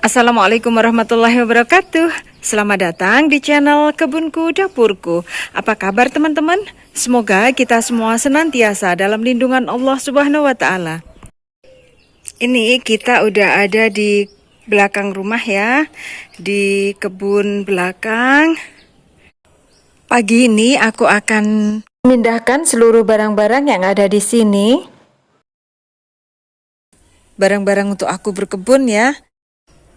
Assalamualaikum warahmatullahi wabarakatuh. Selamat datang di channel Kebunku Dapurku. Apa kabar teman-teman? Semoga kita semua senantiasa dalam lindungan Allah Subhanahu wa taala. Ini kita udah ada di belakang rumah ya, di kebun belakang. Pagi ini aku akan memindahkan seluruh barang-barang yang ada di sini. Barang-barang untuk aku berkebun ya.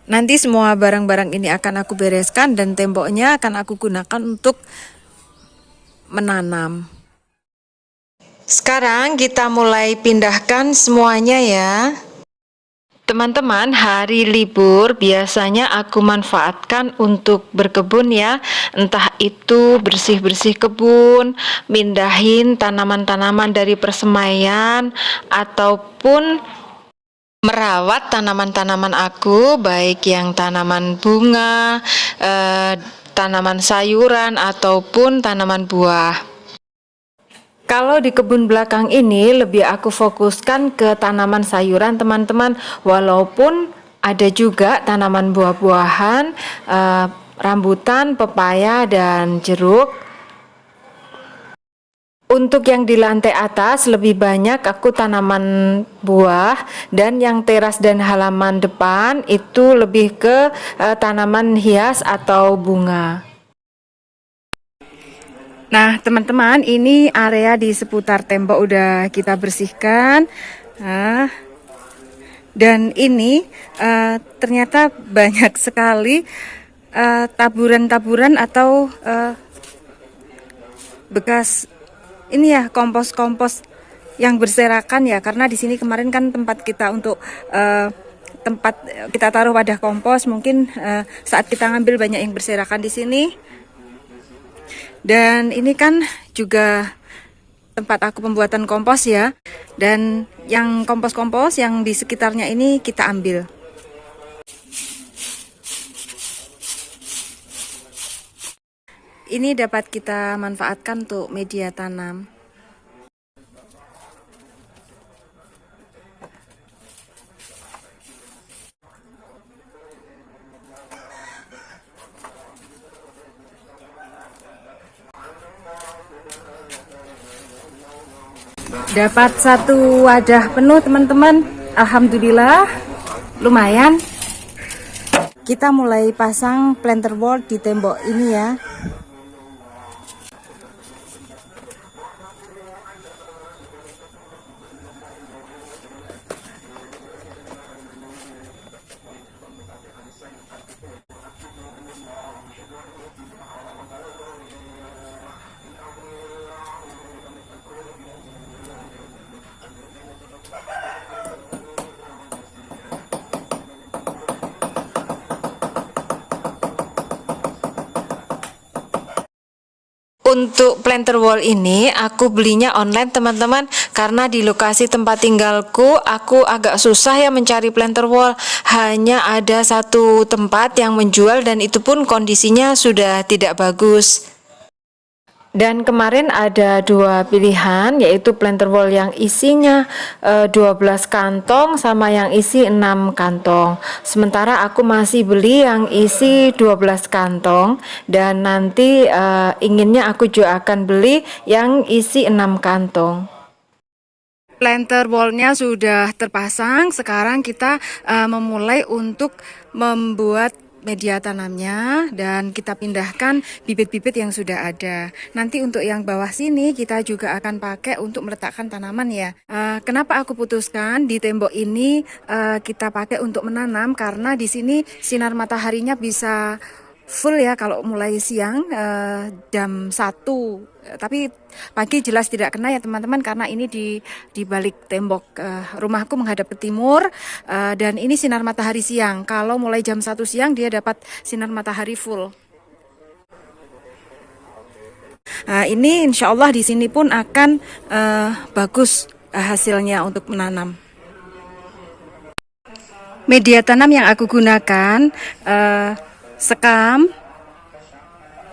Nanti semua barang-barang ini akan aku bereskan dan temboknya akan aku gunakan untuk menanam. Sekarang kita mulai pindahkan semuanya ya. Teman-teman, hari libur biasanya aku manfaatkan untuk berkebun ya. Entah itu bersih-bersih kebun, mindahin tanaman-tanaman dari persemaian, ataupun merawat tanaman-tanaman aku, baik yang tanaman bunga, tanaman sayuran, ataupun tanaman buah. Kalau di kebun belakang ini lebih aku fokuskan ke tanaman sayuran teman-teman, walaupun ada juga tanaman buah-buahan, rambutan, pepaya, dan jeruk. Untuk yang di lantai atas lebih banyak aku tanaman buah, dan yang teras dan halaman depan itu lebih ke tanaman hias atau bunga. Nah teman-teman, ini area di seputar tembok udah kita bersihkan. Dan ini ternyata banyak sekali taburan-taburan atau bekas ini ya, kompos-kompos yang berserakan ya, karena di sini kemarin kan tempat kita untuk tempat kita taruh wadah kompos, mungkin saat kita ngambil banyak yang berserakan di sini. Dan ini kan juga tempat aku pembuatan kompos ya, dan yang kompos-kompos yang di sekitarnya ini kita ambil. Ini dapat kita manfaatkan untuk media tanam. Dapat satu wadah penuh teman-teman. Alhamdulillah, lumayan. Kita mulai pasang planter wall di tembok ini ya. Untuk planter wall ini aku belinya online teman-teman, karena di lokasi tempat tinggalku aku agak susah ya mencari planter wall. Hanya ada satu tempat yang menjual dan itu pun kondisinya sudah tidak bagus. Dan kemarin ada dua pilihan, yaitu planter wall yang isinya 12 kantong sama yang isi 6 kantong. Sementara aku masih beli yang isi 12 kantong, dan nanti inginnya aku juga akan beli yang isi 6 kantong. Planter wallnya sudah terpasang. Sekarang kita memulai untuk membuat media tanamnya, dan kita pindahkan bibit-bibit yang sudah ada. Nanti untuk yang bawah sini kita juga akan pakai untuk meletakkan tanaman ya. Kenapa aku putuskan di tembok ini kita pakai untuk menanam, karena di sini sinar mataharinya bisa full ya kalau mulai siang jam 1, tapi pagi jelas tidak kena ya teman-teman, karena ini di balik tembok rumahku menghadap ke timur, dan ini sinar matahari siang. Kalau mulai jam 1 siang dia dapat sinar matahari full. Ini insya Allah di sini pun akan bagus hasilnya untuk menanam. Media tanam yang aku gunakan sekam,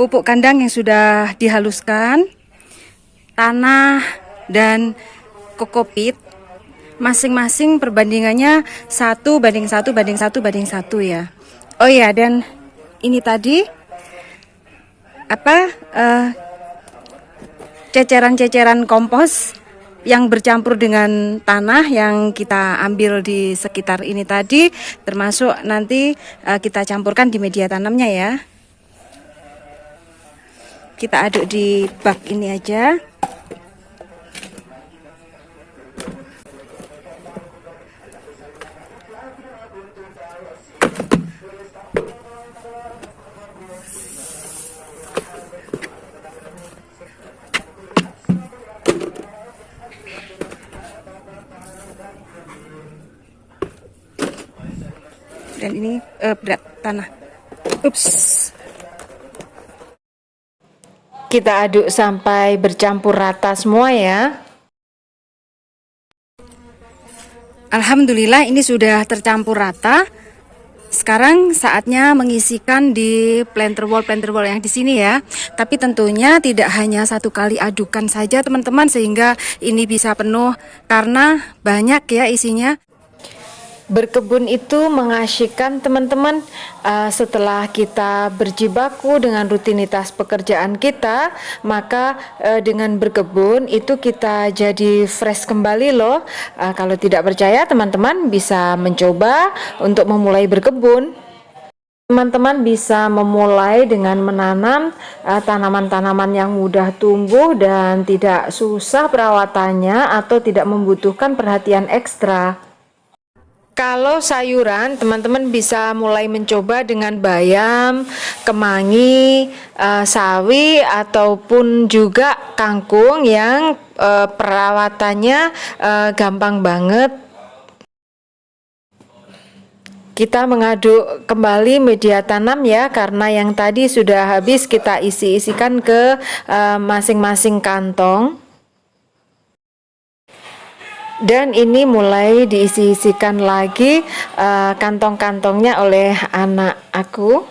pupuk kandang yang sudah dihaluskan, tanah, dan kokopit. masing-masing perbandingannya 1:1:1:1 ya. Oh ya, dan ini tadi ceceran-ceceran kompos yang bercampur dengan tanah yang kita ambil di sekitar ini tadi, termasuk nanti kita campurkan di media tanamnya ya. Kita aduk di bak ini aja. Dan ini berat tanah. Ups. Kita aduk sampai bercampur rata semua ya. Alhamdulillah ini sudah tercampur rata. Sekarang saatnya mengisikan di planter wall yang di sini ya. Tapi tentunya tidak hanya satu kali adukan saja teman-teman, sehingga ini bisa penuh karena banyak ya isinya. Berkebun itu mengasyikkan teman-teman. Setelah kita berjibaku dengan rutinitas pekerjaan kita, maka dengan berkebun itu kita jadi fresh kembali loh. Kalau tidak percaya, teman-teman bisa mencoba untuk memulai berkebun. Teman-teman bisa memulai dengan menanam tanaman-tanaman yang mudah tumbuh dan tidak susah perawatannya atau tidak membutuhkan perhatian ekstra. Kalau sayuran, teman-teman bisa mulai mencoba dengan bayam, kemangi, sawi, ataupun juga kangkung yang perawatannya gampang banget. Kita mengaduk kembali media tanam ya, karena yang tadi sudah habis kita isi-isikan ke masing-masing kantong. Dan ini mulai diisi-isikan lagi kantong-kantongnya oleh anak aku.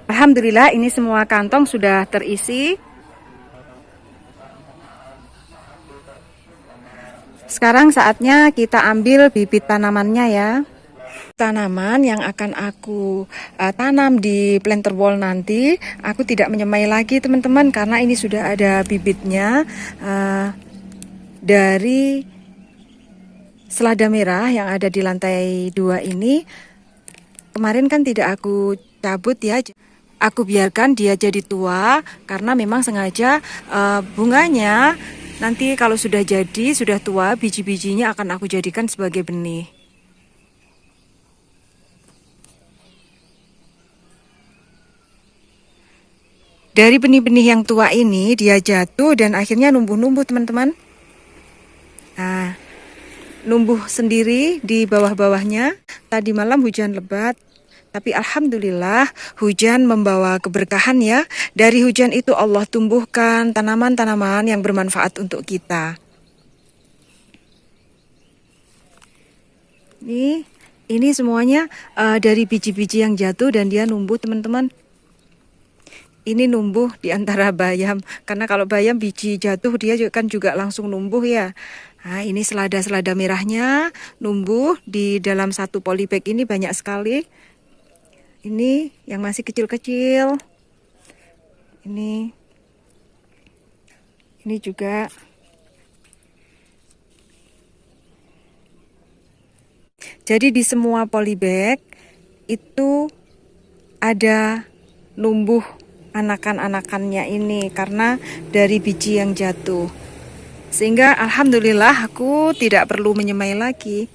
Alhamdulillah ini semua kantong sudah terisi. Sekarang saatnya kita ambil bibit tanamannya ya. Tanaman yang akan aku tanam di planter wall nanti, aku tidak menyemai lagi teman-teman, karena ini sudah ada bibitnya dari selada merah yang ada di lantai 2 ini. Kemarin kan tidak aku cabut ya, aku biarkan dia jadi tua, karena memang sengaja bunganya nanti kalau sudah jadi, sudah tua, biji-bijinya akan aku jadikan sebagai benih. Dari benih-benih yang tua ini dia jatuh dan akhirnya numbuh-numbuh teman-teman. Nah, numbuh sendiri di bawah-bawahnya. Tadi malam hujan lebat, tapi alhamdulillah hujan membawa keberkahan ya. Dari hujan itu Allah tumbuhkan tanaman-tanaman yang bermanfaat untuk kita. Ini semuanya dari biji-biji yang jatuh dan dia numbuh teman-teman. Ini numbuh di antara bayam, karena kalau bayam biji jatuh dia kan juga langsung numbuh ya. Nah, ini selada-selada merahnya numbuh di dalam satu polybag ini banyak sekali. Ini yang masih kecil-kecil. Ini juga. Jadi di semua polybag itu ada numbuh anakan-anakannya ini karena dari biji yang jatuh. Sehingga alhamdulillah aku tidak perlu menyemai lagi.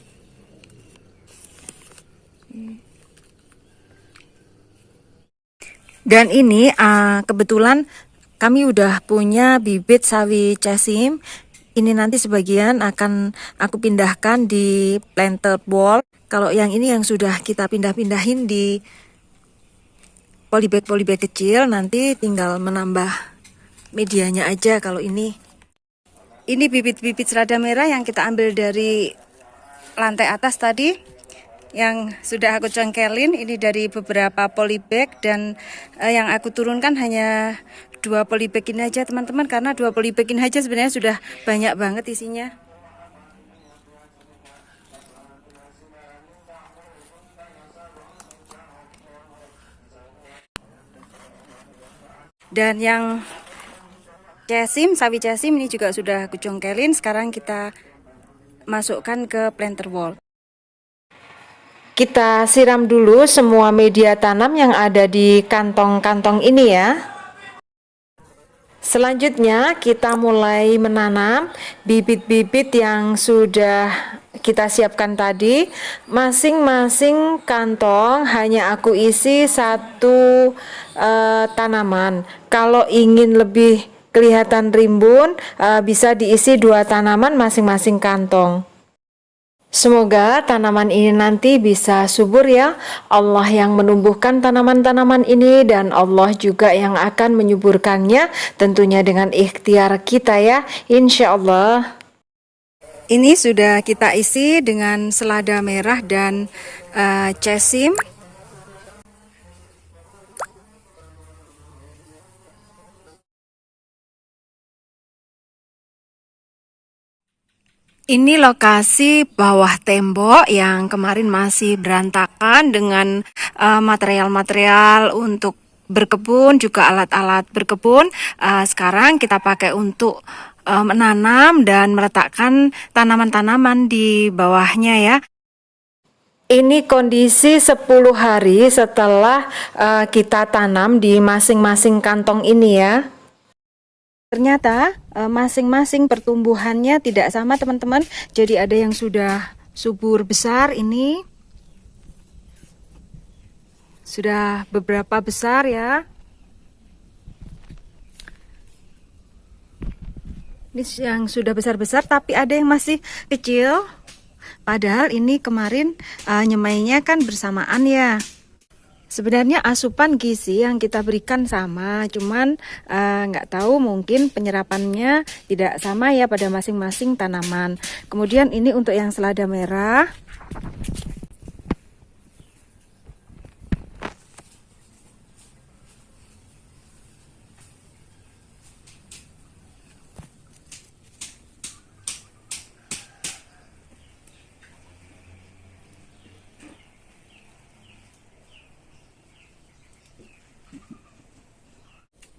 Dan ini kebetulan kami udah punya bibit sawi casim. Ini nanti sebagian akan aku pindahkan di planter wall. Kalau yang ini yang sudah kita pindah-pindahin di polybag kecil, nanti tinggal menambah medianya aja. Kalau ini bibit-bibit selada merah yang kita ambil dari lantai atas tadi, yang sudah aku congkelin. Ini dari beberapa polybag dan yang aku turunkan hanya dua polybag ini aja teman-teman, karena dua polybag ini aja sebenarnya sudah banyak banget isinya. Dan yang cesim, sawi cesim ini juga sudah aku congkelin. Sekarang kita masukkan ke planter wall. Kita siram dulu semua media tanam yang ada di kantong-kantong ini ya. Selanjutnya kita mulai menanam bibit-bibit yang sudah kita siapkan tadi. Masing-masing kantong hanya aku isi satu tanaman. Kalau ingin lebih kelihatan rimbun, bisa diisi 2 tanaman masing-masing kantong. Semoga tanaman ini nanti bisa subur ya. Allah yang menumbuhkan tanaman-tanaman ini dan Allah juga yang akan menyuburkannya, tentunya dengan ikhtiar kita ya, insya Allah. Ini sudah kita isi dengan selada merah dan cesim. Ini lokasi bawah tembok yang kemarin masih berantakan dengan material-material untuk berkebun, juga alat-alat berkebun. Sekarang kita pakai untuk menanam dan meletakkan tanaman-tanaman di bawahnya ya. Ini kondisi 10 hari setelah kita tanam di masing-masing kantong ini ya. Ternyata masing-masing pertumbuhannya tidak sama teman-teman. Jadi ada yang sudah subur besar, ini sudah beberapa besar ya. Ini yang sudah besar-besar, tapi ada yang masih kecil. Padahal ini kemarin nyemainya kan bersamaan ya. Sebenarnya asupan gizi yang kita berikan sama, cuman nggak tahu mungkin penyerapannya tidak sama ya pada masing-masing tanaman. Kemudian ini untuk yang selada merah.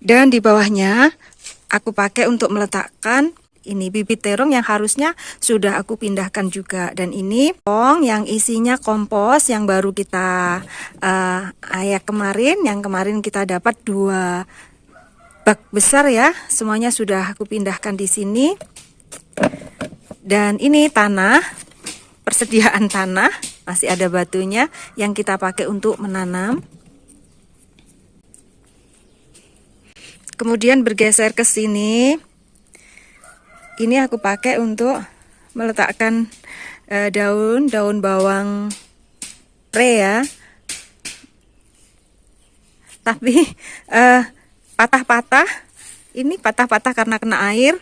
Dan di bawahnya aku pakai untuk meletakkan ini bibit terong yang harusnya sudah aku pindahkan juga. Dan ini pong yang isinya kompos yang baru kita ayak kemarin. Yang kemarin kita dapat 2 bak besar ya. Semuanya sudah aku pindahkan di sini. Dan ini tanah, persediaan tanah, masih ada batunya yang kita pakai untuk menanam. Kemudian bergeser ke sini. Ini aku pakai untuk meletakkan daun bawang pre ya. Tapi patah-patah. Ini patah-patah karena kena air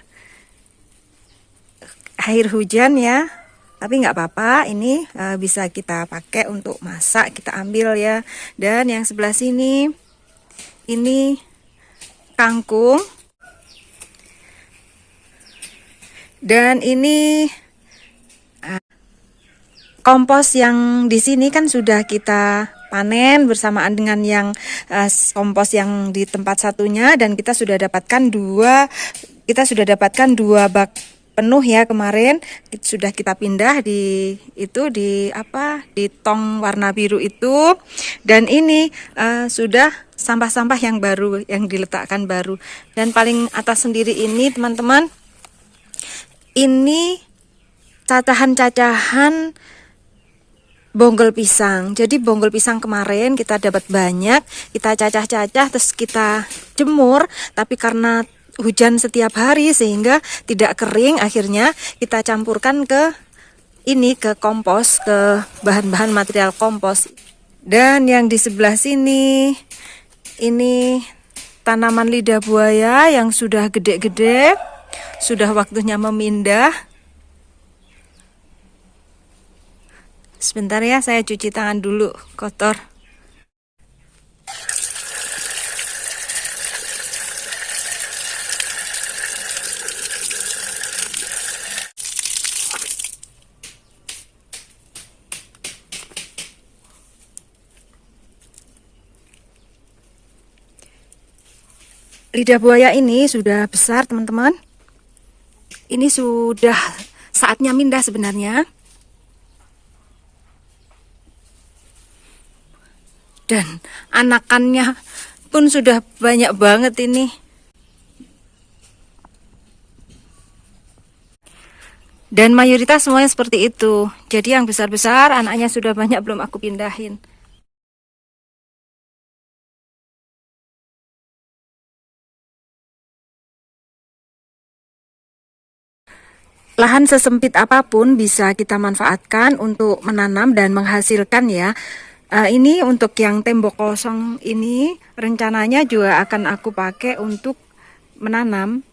hujan ya. Tapi nggak apa-apa, ini bisa kita pakai untuk masak, kita ambil ya. Dan yang sebelah sini, ini kangkung. Dan ini kompos yang di sini kan sudah kita panen bersamaan dengan yang kompos yang di tempat satunya, dan kita sudah dapatkan dua bak penuh ya kemarin. Sudah kita pindah di tong warna biru itu. Dan ini sudah sampah-sampah yang baru yang diletakkan baru. Dan paling atas sendiri ini teman-teman, ini cacahan-cacahan bonggol pisang. Jadi bonggol pisang kemarin kita dapat banyak, kita cacah-cacah terus kita jemur, tapi karena hujan setiap hari sehingga tidak kering, akhirnya kita campurkan ke kompos, ke bahan-bahan material kompos. Dan yang di sebelah sini ini tanaman lidah buaya yang sudah gede-gede, sudah waktunya memindah. Sebentar ya, saya cuci tangan dulu, kotor. Lidah buaya ini sudah besar, teman-teman. Ini sudah saatnya mindah sebenarnya. Dan anakannya pun sudah banyak banget ini. Dan mayoritas semuanya seperti itu. Jadi yang besar-besar anaknya sudah banyak, belum aku pindahin. Lahan sesempit apapun bisa kita manfaatkan untuk menanam dan menghasilkan ya. Ini untuk yang tembok kosong ini rencananya juga akan aku pakai untuk menanam.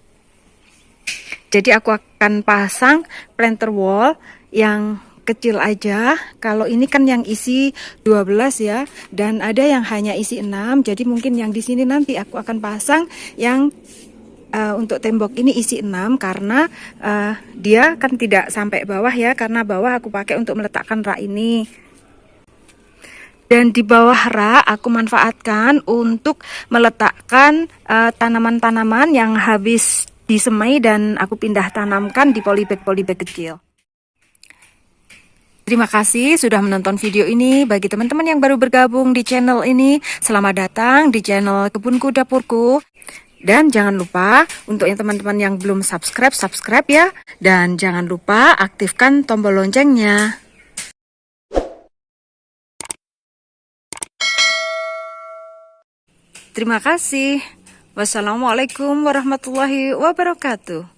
Jadi aku akan pasang planter wall yang kecil aja. Kalau ini kan yang isi 12 ya, dan ada yang hanya isi 6. Jadi mungkin yang di sini nanti aku akan pasang yang untuk tembok ini isi 6 karena dia kan tidak sampai bawah ya, karena bawah aku pakai untuk meletakkan rak ini. Dan di bawah rak aku manfaatkan untuk meletakkan tanaman-tanaman yang habis disemai dan aku pindah tanamkan di polybag kecil. Terima kasih sudah menonton video ini. Bagi teman-teman yang baru bergabung di channel ini, selamat datang di channel Kebunku Dapurku. Dan jangan lupa untuk yang teman-teman yang belum subscribe ya. Dan jangan lupa aktifkan tombol loncengnya. Terima kasih. Wassalamualaikum warahmatullahi wabarakatuh.